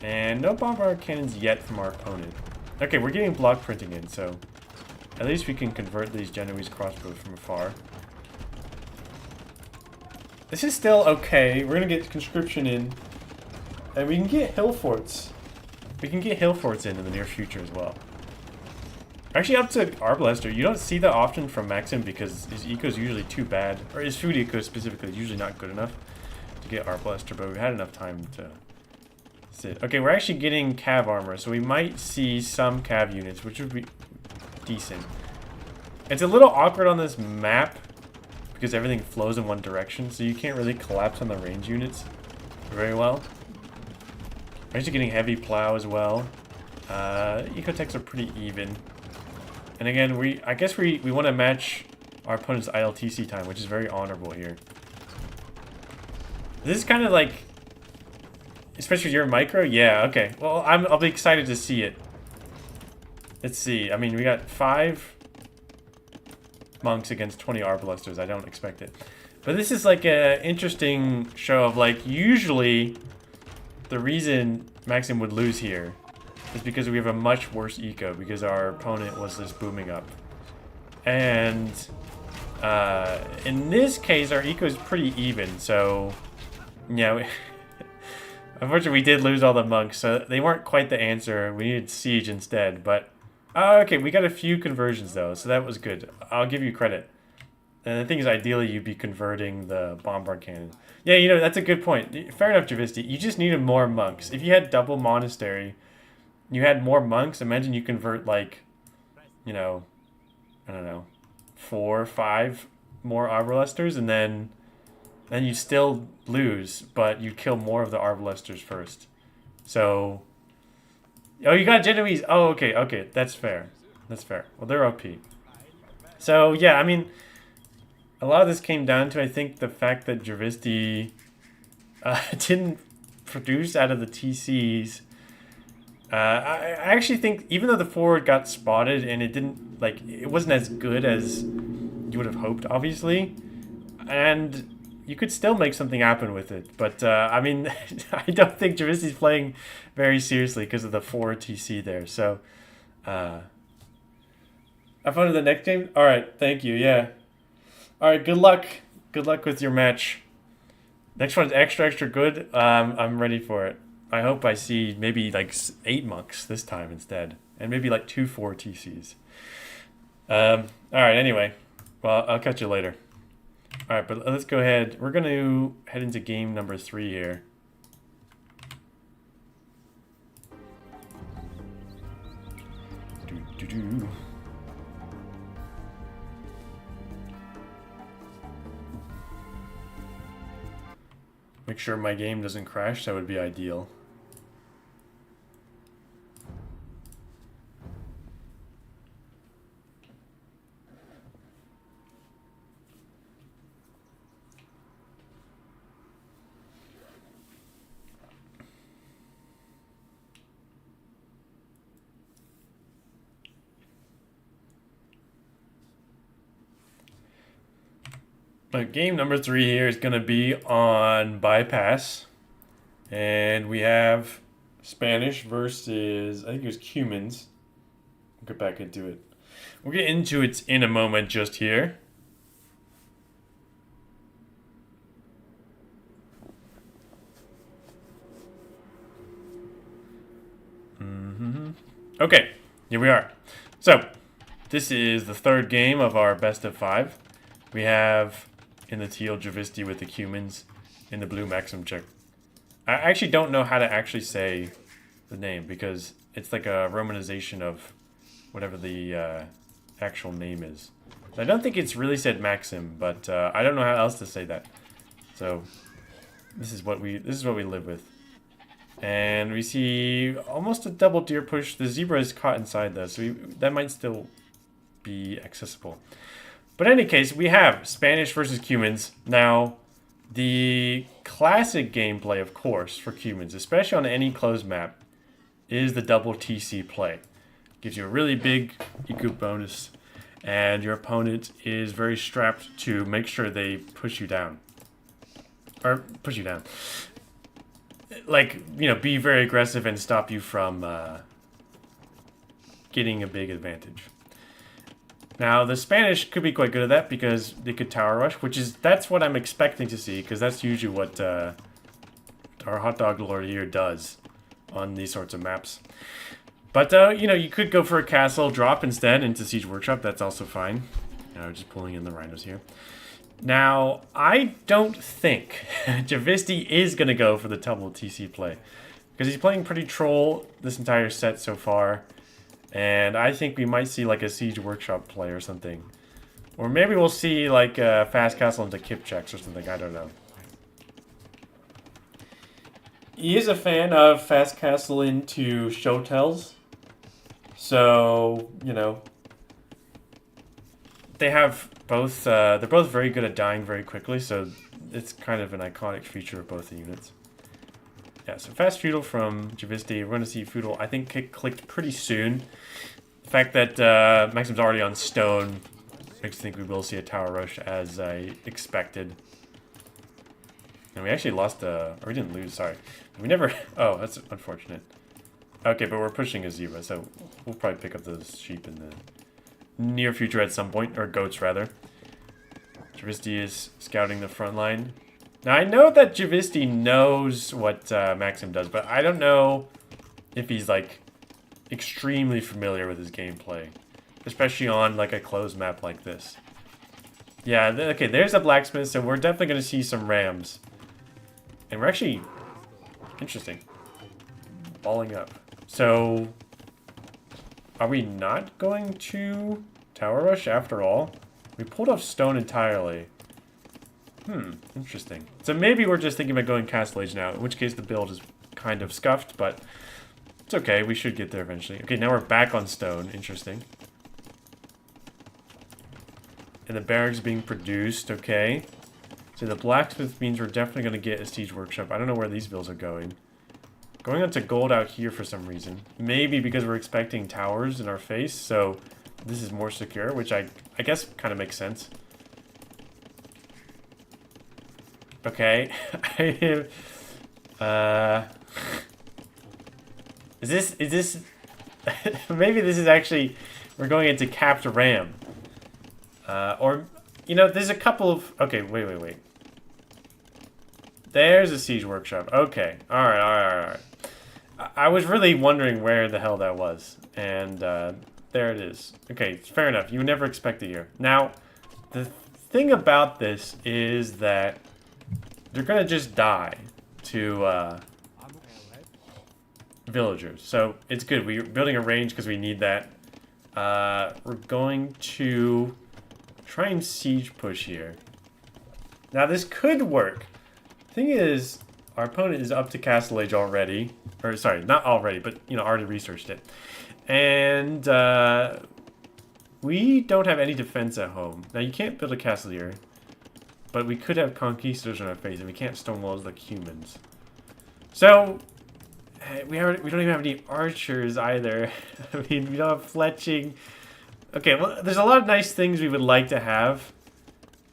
And no bombard cannons yet from our opponent. Okay, we're getting block printing in, so at least we can convert these Genoese crossbows from afar. This is still okay. We're gonna get conscription in, and we can get hill forts. We can get hill forts in the near future as well. Actually, up to Arbalaster, you don't see that often from Maxim because his eco is usually too bad, or his food eco specifically is usually not good enough to get Arbalaster, but we've had enough time to sit. Okay, we're actually getting cav armor, so we might see some cav units, which would be decent. It's a little awkward on this map because everything flows in one direction, so you can't really collapse on the range units very well. We're actually getting heavy plow as well. Ecotechs are pretty even. And again, I guess we want to match our opponent's ILTC time, which is very honorable here. This is kind of like, especially your micro? Yeah, okay. Well, I'll be excited to see it. Let's see. I mean, we got 5 monks against 20 arbalesters. I don't expect it. But this is like an interesting show of, like, usually the reason Maxim would lose here is because we have a much worse eco because our opponent was just booming up. And in this case, our eco is pretty even, so yeah, unfortunately we did lose all the monks, so they weren't quite the answer. We needed siege instead, but okay, we got a few conversions though, so that was good. I'll give you credit. And the thing is, ideally you'd be converting the bombard cannon. Yeah, you know, that's a good point. Fair enough, Javisty. You just needed more monks. If you had double monastery, you had more monks, imagine you convert, like, you know, I don't know, 4 or 5 more arbalesters, and then you still lose, but you kill more of the arbalesters first. So, oh, you got Genoese. Oh, okay, that's fair. That's fair. Well, they're OP. So, yeah, I mean, a lot of this came down to, I think, the fact that Javisty didn't produce out of the TCs. I actually think, even though the forward got spotted and it didn't, like, it wasn't as good as you would have hoped, obviously. And you could still make something happen with it. But, I mean, I don't think Javisty's playing very seriously because of the 4 TC there. So, have fun with the next game? All right, thank you, yeah. All right, good luck. Good luck with your match. Next one's extra, extra good. I'm ready for it. I hope I see maybe like 8 monks this time instead. And maybe like 2 4 TCs. All right, anyway. Well, I'll catch you later. All right, but let's go ahead. We're going to head into game number 3 here. Do. Make sure my game doesn't crash. That would be ideal. But game number 3 here is going to be on bypass. And we have Spanish versus, I think it was Cumans. We'll get back into it. We'll get into it in a moment just here. Okay, here we are. So, this is the 3rd game of our best of 5. We have in the teal Javisty with the Cumans, in the blue Maxymczech. I actually don't know how to actually say the name because it's like a romanization of whatever the actual name is. I don't think it's really said Maxim, but I don't know how else to say that. So this is what we live with. And we see almost a double deer push. The zebra is caught inside though, so that might still be accessible. But in any case, we have Spanish versus Cumans. Now, the classic gameplay, of course, for Cumans, especially on any closed map, is the double TC play. Gives you a really big EQ bonus, and your opponent is very strapped to make sure they push you down. Or push you down. Like, you know, be very aggressive and stop you from getting a big advantage. Now, the Spanish could be quite good at that because they could tower rush, that's what I'm expecting to see, because that's usually what our hot dog lord here does on these sorts of maps. But, you know, you could go for a castle drop instead into Siege Workshop. That's also fine. Now, we're just pulling in the rhinos here. Now, I don't think Javisty is going to go for the double TC play, because he's playing pretty troll this entire set so far. And I think we might see like a Siege Workshop play or something. Or maybe we'll see like a Fast Castle into Kip checks or something. I don't know. He is a fan of Fast Castle into Show Tells. So, you know. They have both, they're both very good at dying very quickly. So it's kind of an iconic feature of both the units. Yeah, so fast feudal from Javisty. We're going to see feudal, I think, clicked pretty soon. The fact that Maxim's already on stone makes me think we will see a tower rush as I expected. And we actually lost or we didn't lose, sorry. We never, oh, that's unfortunate. Okay, but we're pushing a zebra, so we'll probably pick up those sheep in the near future at some point, or goats rather. Javisty is scouting the front line. Now, I know that Javisty knows what Maxim does, but I don't know if he's, like, extremely familiar with his gameplay. Especially on, like, a closed map like this. Yeah, okay, there's a blacksmith, so we're definitely going to see some rams. And we're actually... Interesting. Balling up. So... Are we not going to tower rush after all? We pulled off stone entirely. Interesting. So maybe we're just thinking about going Castle Age now, in which case the build is kind of scuffed, but it's okay. We should get there eventually. Okay, now we're back on stone. Interesting. And the barracks being produced. Okay. So the blacksmith means we're definitely going to get a Siege Workshop. I don't know where these bills are going. Going on to gold out here for some reason. Maybe because we're expecting towers in our face, so this is more secure, which I guess kind of makes sense. Okay. uh, is this, maybe this is actually, we're going into capped RAM. Or, you know, there's a couple of, okay, wait. There's a siege workshop. Okay. Alright. I was really wondering where the hell that was. And, there it is. Okay, fair enough. You would never expect it here. Now, the thing about this is that they're gonna just die to, villagers. So, it's good. We're building a range because we need that. We're going to try and siege push here. Now, this could work. Thing is, our opponent is up to Castle Age already. Or, sorry, not already, but, you know, already researched it. And, we don't have any defense at home. Now, you can't build a castle here. But we could have conquistadors on our face, and we can't stone walls like humans. So, we don't even have any archers either. I mean, we don't have fletching. Okay, well, there's a lot of nice things we would like to have.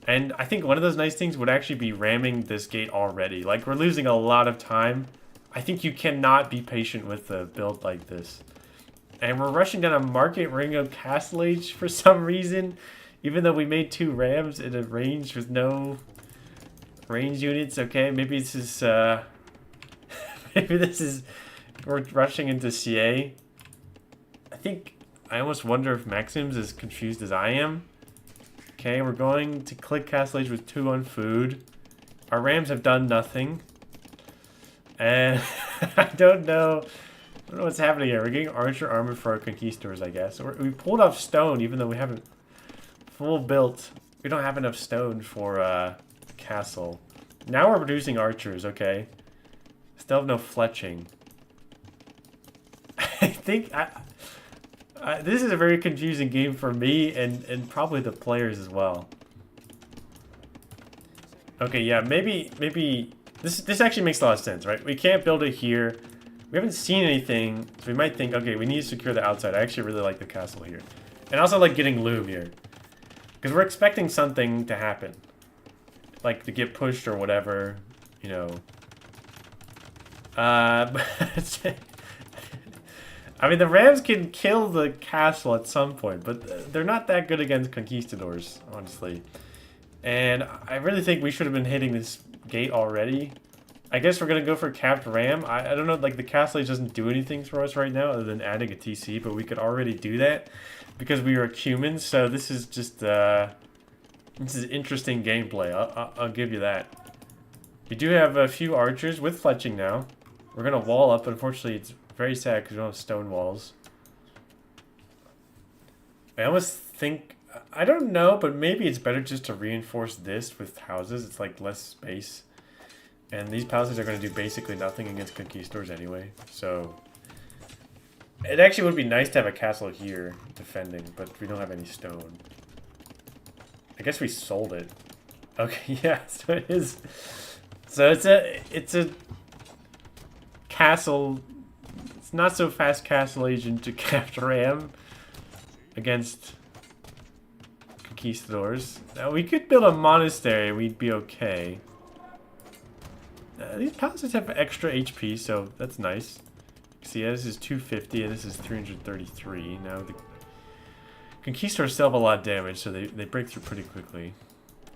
And I think one of those nice things would actually be ramming this gate already. Like, we're losing a lot of time. I think you cannot be patient with a build like this. And we're rushing down a market ring of Castle Age for some reason. Even though we made 2 rams in a range with no range units. Okay, maybe this is, maybe this is, we're rushing into CA. I almost wonder if Maxim's as confused as I am. Okay, we're going to click Castle Age with 2 on food. Our rams have done nothing. And I don't know what's happening here. We're getting archer armor for our conquistadors, I guess. We pulled off stone even though we haven't full built. We don't have enough stone for castle. Now we're producing archers, okay. Still have no fletching. I think this is a very confusing game for me and probably the players as well. Okay, yeah, maybe this actually makes a lot of sense, right? We can't build it here. We haven't seen anything, so we might think, okay, we need to secure the outside. I actually really like the castle here. And I also like getting loom here. Because we're expecting something to happen. Like to get pushed or whatever, you know. I mean, the Rams can kill the castle at some point, but they're not that good against conquistadors, honestly. And I really think we should have been hitting this gate already. I guess we're going to go for capped ram. I don't know, like the castle age doesn't do anything for us right now other than adding a TC, but we could already do that because we are humans. So this is just, this is interesting gameplay. I'll give you that. We do have a few archers with fletching now. We're going to wall up. Unfortunately, it's very sad because we don't have stone walls. I almost think, I don't know, but maybe it's better just to reinforce this with houses. It's like less space. And these palaces are going to do basically nothing against conquistadors anyway. So it actually would be nice to have a castle here defending, but we don't have any stone. I guess we sold it. Okay, yeah, so it is. So it's a castle. It's not so fast castle agent to capture ram against conquistadors. Now we could build a monastery. We'd be okay. These palaces have extra HP, so that's nice. See, this is 250 and this is 333. Now the conquistadors still have a lot of damage, so they break through pretty quickly.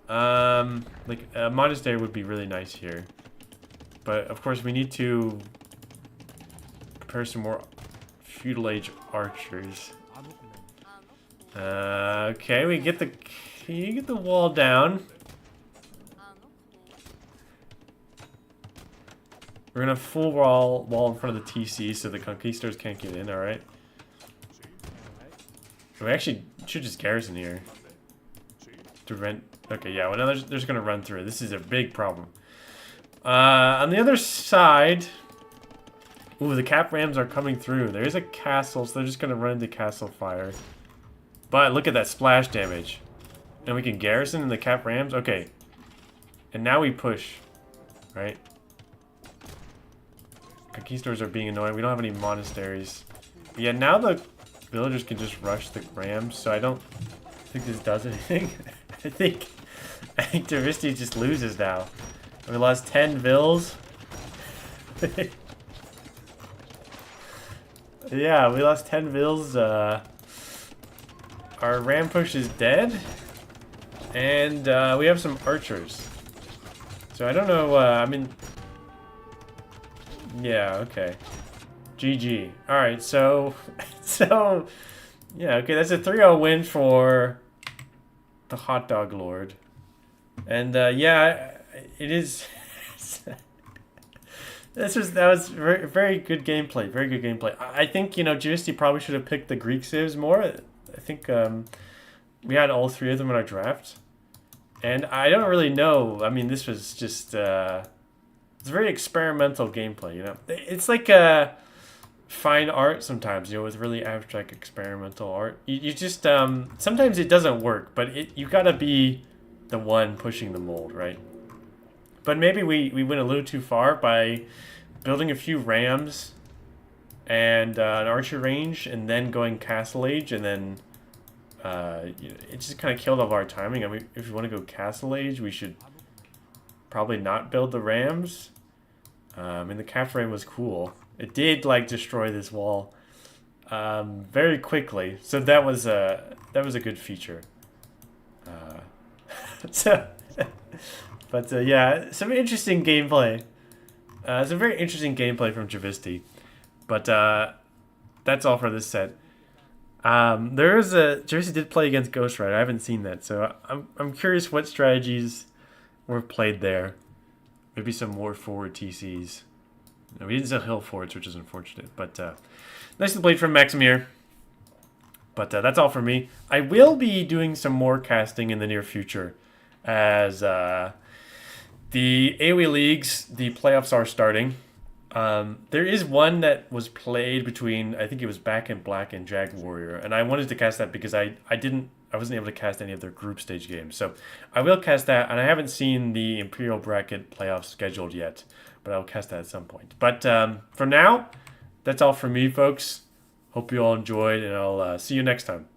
Like a monastery would be really nice here, but of course we need to prepare some more feudal age archers. Okay, we get the wall down. We're gonna full wall in front of the TC so the conquistadors can't get in, alright? We actually should just garrison here. To rent. Okay, yeah, well now they're just gonna run through. This is a big problem. On the other side. Ooh, the cap rams are coming through. There is a castle, so they're just gonna run into castle fire. But look at that splash damage. And we can garrison in the cap rams? Okay. And now we push. Right? Conquistadors are being annoying. We don't have any monasteries. But yeah, now the villagers can just rush the rams, so I don't think this does anything. I think Javisty just loses now. We lost 10 vills. Yeah, we lost 10 vills. Our ram push is dead. And we have some archers. So I don't know, I mean... Yeah, okay. GG. Alright, so... So... Yeah, okay, that's a 3-0 win for the Hot Dog Lord. And yeah, it is... that was very, very good gameplay. Very good gameplay. I think, you know, Javisty probably should have picked the Greek civs more. I think we had all 3 of them in our draft. And I don't really know. I mean, this was just... it's very experimental gameplay, you know. It's like fine art sometimes, you know, with really abstract experimental art. You just... sometimes it doesn't work, but you gotta be the one pushing the mold, right? But maybe we went a little too far by building a few rams and an archer range, and then going castle age, and then it just kind of killed all of our timing. I mean, if we want to go castle age, we should probably not build the rams. And the calf ram was cool. It did like destroy this wall very quickly, so that was a good feature. So. But yeah, some interesting gameplay. Some very interesting gameplay from Javisty. But that's all for this set. Javisty did play against Ghost Rider. I haven't seen that, so I'm curious what strategies were played there. Maybe some more forward TCs. No, we didn't sell hill forwards, which is unfortunate. But nicely played from Maxymczech. But that's all for me. I will be doing some more casting in the near future, as the AoE leagues, the playoffs are starting. There is one that was played between, I think it was Back in Black and Jag Warrior, and I wanted to cast that because I wasn't able to cast any of their group stage games. So I will cast that, and I haven't seen the Imperial Bracket playoffs scheduled yet, but I'll cast that at some point. But for now, that's all from me, folks. Hope you all enjoyed, and I'll see you next time.